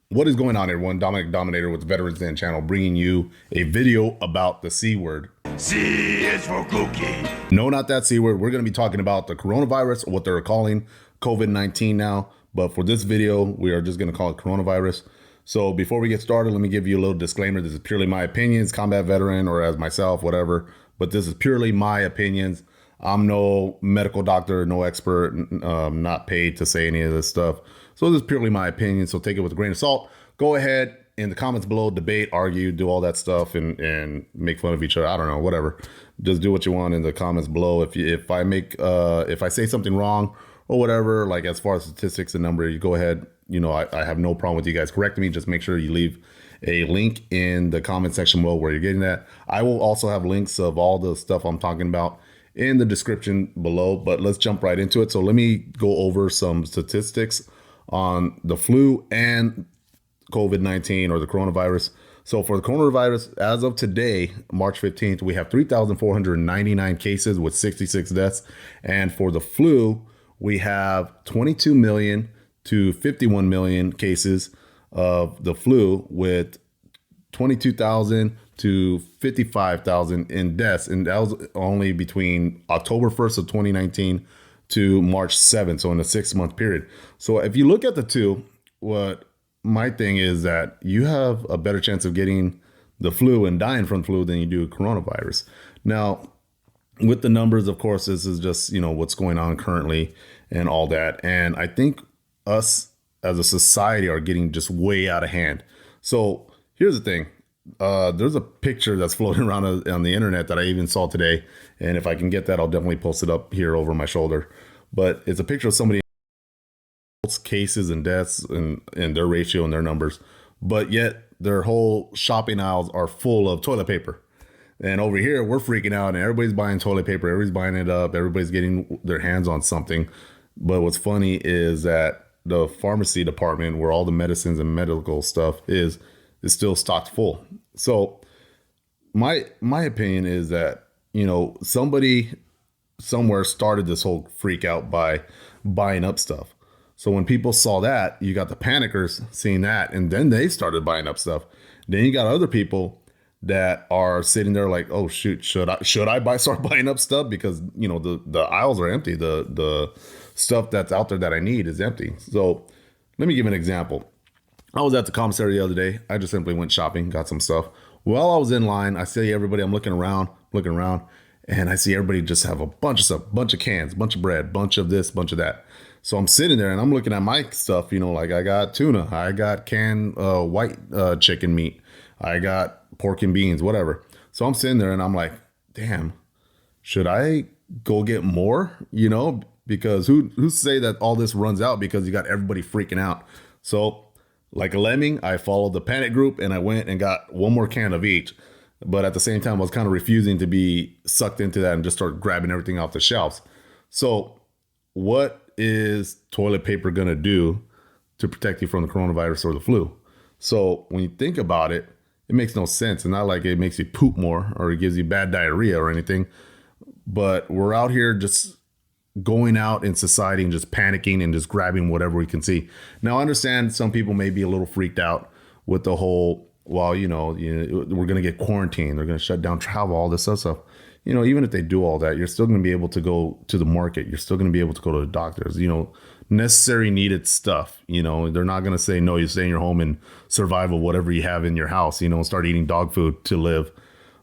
What is going on, everyone? Dominic Dominator with the Veterans Den channel, bringing you a video about the C word. C is for cookie. No, not that C word. We're going to be talking about the coronavirus, or what they're calling COVID-19 now. But for this video, we are just going to call it coronavirus. So before we get started, let me give you a little disclaimer. This is purely my opinions, combat veteran or as myself, whatever. But this is purely my opinions. I'm no medical doctor, no expert, not paid to say any of this stuff. So this is purely my opinion. So take it with a grain of salt. Go ahead in the comments below, debate, argue, do all that stuff, and make fun of each other. I don't know, whatever. Just do what you want in the comments below. If I say something wrong or whatever, like as far as statistics and number, you go ahead. You know, I have no problem with you guys correcting me. Just make sure you leave a link in the comment section below where you're getting that. I will also have links of all the stuff I'm talking about in the description below, but let's jump right into it. So let me go over some statistics on the flu and COVID-19 or the coronavirus. So for the coronavirus, as of today, March 15th, we have 3,499 cases with 66 deaths. And for the flu, we have 22 million to 51 million cases of the flu with 22,000 to 55,000 in deaths. And that was only between October 1st of 2019 to March 7th. So in a 6-month period. So if you look at the two, what my thing is that you have a better chance of getting the flu and dying from flu than you do coronavirus. Now, with the numbers, of course, this is just, you know, what's going on currently and all that. And I think us as a society are getting just way out of hand. So here's the thing. There's a picture that's floating around on the internet that I even saw today. And if I can get that, I'll definitely post it up here over my shoulder. But it's a picture of somebody cases and deaths and their ratio and their numbers, but yet their whole shopping aisles are full of toilet paper. And over here, we're freaking out and everybody's buying toilet paper. Everybody's buying it up. Everybody's getting their hands on something. But what's funny is that the pharmacy department, where all the medicines and medical stuff is still stocked full. So my opinion is that, you know, somebody somewhere started this whole freak out by buying up stuff. So when people saw that, you got the panickers seeing that, and then they started buying up stuff. Then you got other people that are sitting there like, oh shoot, should I start buying up stuff because, you know, the aisles are empty. The stuff that's out there that I need is empty. So let me give an example. I was at the commissary the other day. I just simply went shopping, got some stuff. While I was in line, I see everybody. I'm looking around, and I see everybody just have a bunch of stuff, bunch of cans, bunch of bread, bunch of this, bunch of that. So I'm sitting there and I'm looking at my stuff, you know, like I got tuna, I got canned white chicken meat, I got pork and beans, whatever. So I'm sitting there and I'm like, damn, should I go get more? You know, because who say that all this runs out because you got everybody freaking out. So like a lemming, I followed the panic group and I went and got one more can of each. But at the same time, I was kind of refusing to be sucked into that and just start grabbing everything off the shelves. So what is toilet paper going to do to protect you from the coronavirus or the flu? So when you think about it, it makes no sense. And not like it makes you poop more or it gives you bad diarrhea or anything. But we're out here just going out in society and just panicking and just grabbing whatever we can see. Now, I understand some people may be a little freaked out with the whole, well, you know we're going to get quarantined. They're going to shut down travel, all this other stuff. You know, even if they do all that, you're still going to be able to go to the market. You're still going to be able to go to the doctors, you know, necessary needed stuff. You know, they're not going to say, no, you stay in your home and survive with whatever you have in your house, you know, and start eating dog food to live.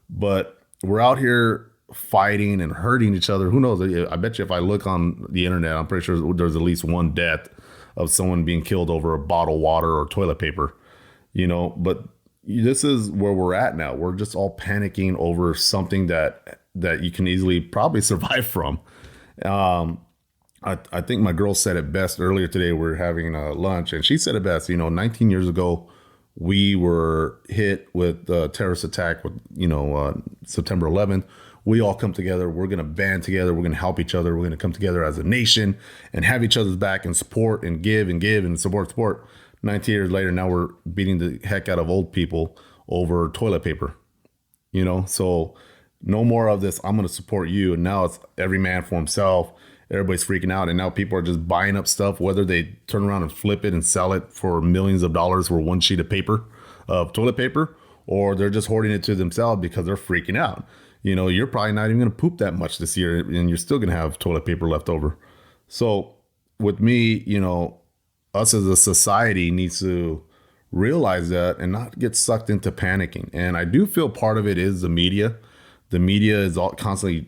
But we're out here fighting and hurting each other. Who knows? I bet you if I look on the internet, I'm pretty sure there's at least one death of someone being killed over a bottle of water or toilet paper, you know, but this is where we're at now. We're just all panicking over something that you can easily probably survive from. I think my girl said it best earlier today. We were having lunch and she said it best. You know, 19 years ago, we were hit with a terrorist attack with, you know, September 11th. We all come together. We're going to band together. We're going to help each other. We're going to come together as a nation and have each other's back and support and give and support. 19 years later, now we're beating the heck out of old people over toilet paper, you know? So no more of this, I'm going to support you. And now it's every man for himself. everybody's freaking out. And now people are just buying up stuff, whether they turn around and flip it and sell it for millions of dollars for one sheet of paper, of toilet paper, or they're just hoarding it to themselves because they're freaking out. You're probably not even going to poop that much this year, and you're still going to have toilet paper left over. So with me, us as a society needs to realize that and not get sucked into panicking. And I do feel part of it is the media. The media is all constantly,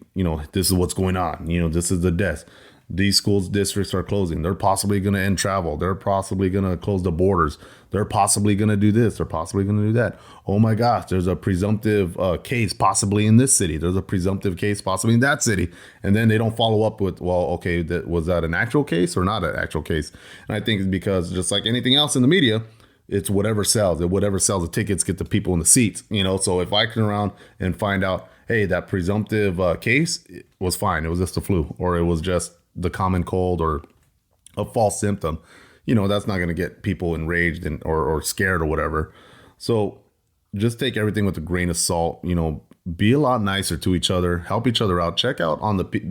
this is what's going on. This is the death. These schools districts are closing. They're possibly going to end travel. They're possibly going to close the borders. They're possibly going to do this. They're possibly going to do that. Oh my gosh, there's a presumptive case possibly in this city. There's a presumptive case possibly in that city. And then they don't follow up with, well, okay, was that an actual case or not an actual case? And I think it's because just like anything else in the media, it's whatever sells. And whatever sells the tickets get the people in the seats. So if I turn around and find out, hey, that presumptive case was fine. It was just the flu, or it was just the common cold or a false symptom, that's not going to get people enraged or scared or whatever. So just take everything with a grain of salt, be a lot nicer to each other, help each other out. Check out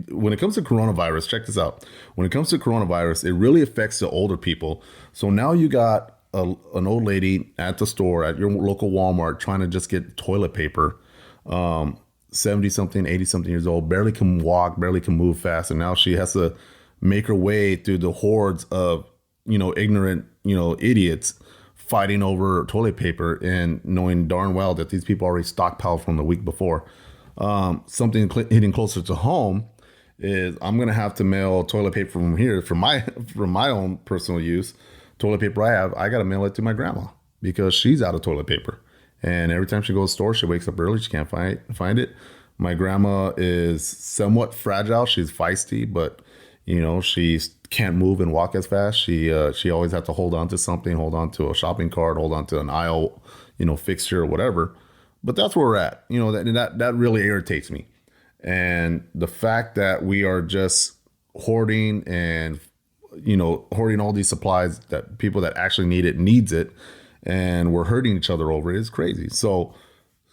when it comes to coronavirus, check this out. When it comes to coronavirus, it really affects the older people. So now you got an old lady at the store, at your local Walmart, trying to just get toilet paper. 70 something, 80 something years old, barely can walk, barely can move fast. And now she has to make her way through the hordes of, ignorant, idiots fighting over toilet paper and knowing darn well that these people already stockpiled from the week before. Something hitting closer to home is I'm going to have to mail toilet paper from here for my own personal use. Toilet paper I got to mail it to my grandma because she's out of toilet paper. And every time she goes to the store, she wakes up early. She can't find it. My grandma is somewhat fragile. She's feisty, but she can't move and walk as fast. She always has to hold on to something, hold on to a shopping cart, hold on to an aisle, fixture or whatever. But that's where we're at. That really irritates me. And the fact that we are just hoarding and hoarding all these supplies that people that actually needs it. And we're hurting each other over it is crazy. So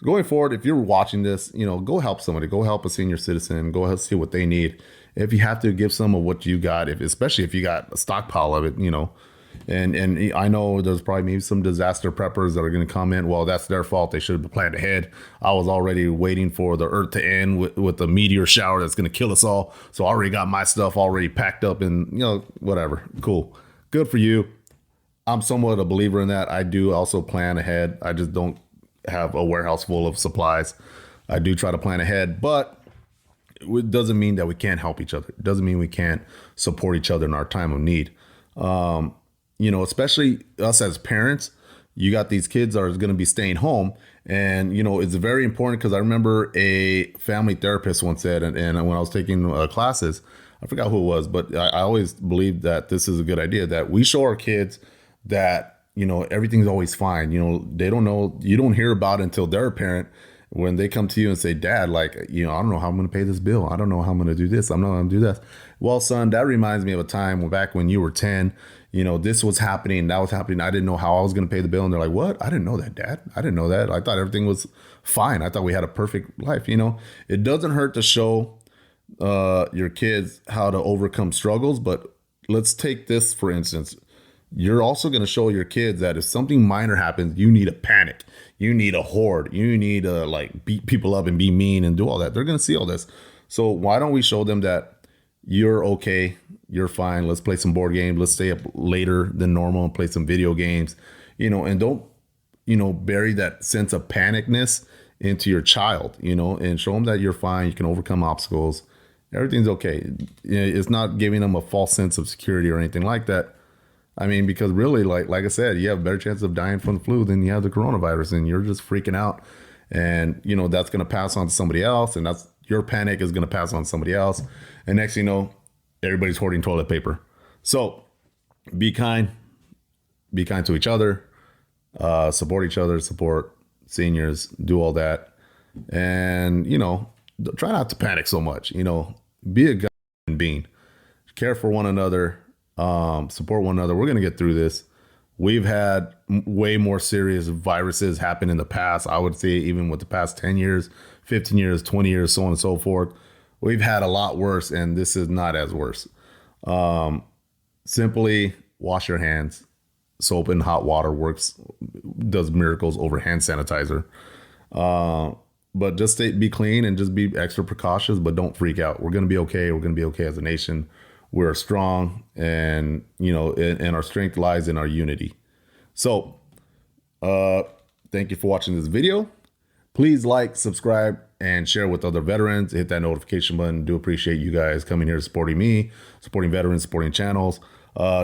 going forward, if you're watching this, go help somebody, go help a senior citizen, go help see what they need. If you have to give some of what you got, especially if you got a stockpile of it, and I know there's probably maybe some disaster preppers that are going to comment, well, that's their fault. They should have planned ahead. I was already waiting for the earth to end with the meteor shower that's going to kill us all. So I already got my stuff already packed up and, whatever. Cool. Good for you. I'm somewhat a believer in that. I do also plan ahead. I just don't have a warehouse full of supplies. I do try to plan ahead, but it doesn't mean that we can't help each other. It doesn't mean we can't support each other in our time of need. Especially us as parents, you got these kids that are going to be staying home. And, it's very important because I remember a family therapist once said, and when I was taking classes, I forgot who it was, but I always believed that this is a good idea, that we show our kids that, everything's always fine. They don't know, you don't hear about it until they're a parent when they come to you and say, Dad, I don't know how I'm going to pay this bill. I don't know how I'm going to do this. I'm not going to do that. Well, son, that reminds me of a time back when you were 10, this was happening, that was happening. I didn't know how I was going to pay the bill. And they're like, what? I didn't know that, Dad. I didn't know that. I thought everything was fine. I thought we had a perfect life. It doesn't hurt to show your kids how to overcome struggles. But let's take this, for instance. You're also going to show your kids that if something minor happens, you need to panic. You need a hoard. You need to beat people up and be mean and do all that. They're going to see all this. So why don't we show them that you're okay, you're fine. Let's play some board games. Let's stay up later than normal and play some video games, and don't, bury that sense of panicness into your child, and show them that you're fine. You can overcome obstacles. Everything's okay. It's not giving them a false sense of security or anything like that. I mean, because really, like I said, you have a better chance of dying from the flu than you have the coronavirus, and you're just freaking out. And, that's going to pass on to somebody else. And that's your panic is going to pass on to somebody else. And next thing you know, everybody's hoarding toilet paper. So be kind to each other, support each other, support seniors, do all that. And, try not to panic so much, be a good being, care for one another. Support one another. We're going to get through this. We've had way more serious viruses happen in the past. I would say even with the past 10 years, 15 years, 20 years, so on and so forth. We've had a lot worse, and this is not as worse. Simply wash your hands. Soap and hot water does miracles over hand sanitizer. But just be clean and just be extra precautious, but don't freak out. We're going to be okay. We're going to be okay as a nation. We're strong, and, and our strength lies in our unity. So, thank you for watching this video. Please like, subscribe, and share with other veterans. Hit that notification button. Do appreciate you guys coming here, supporting me, supporting veterans, supporting channels.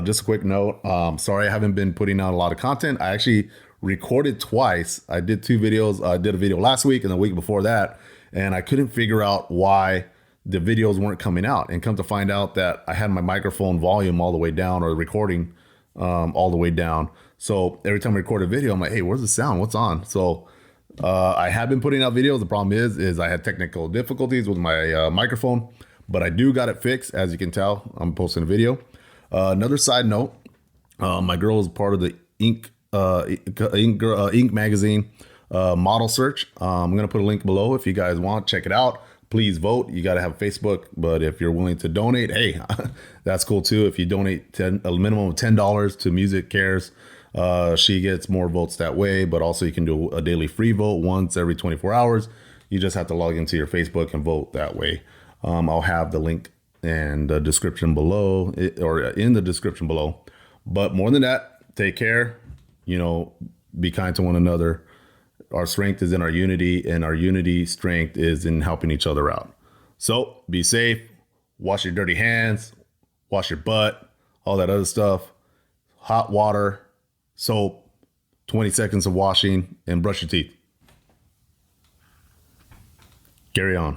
Just a quick note. Sorry I haven't been putting out a lot of content. I actually recorded twice. I did 2 videos. I did a video last week and the week before that, and I couldn't figure out why the videos weren't coming out. And come to find out that I had my microphone volume all the way down, or recording all the way down. So every time I record a video, I'm like, hey, where's the sound? What's on? So I have been putting out videos. The problem is I had technical difficulties with my microphone, but I do got it fixed. As you can tell, I'm posting a video. Another side note, my girl is part of the Ink magazine model search. I'm going to put a link below if you guys want. Check it out. Please vote. You got to have Facebook, but if you're willing to donate, hey, that's cool too. If you donate a minimum of $10 to Music Cares, she gets more votes that way, but also you can do a daily free vote once every 24 hours. You just have to log into your Facebook and vote that way. I'll have the link and the description below, or in the description below. But more than that, take care, be kind to one another. Our strength is in our unity, and our unity strength is in helping each other out. So be safe, wash your dirty hands, wash your butt, all that other stuff, hot water, soap, 20 seconds of washing, and brush your teeth. Carry on.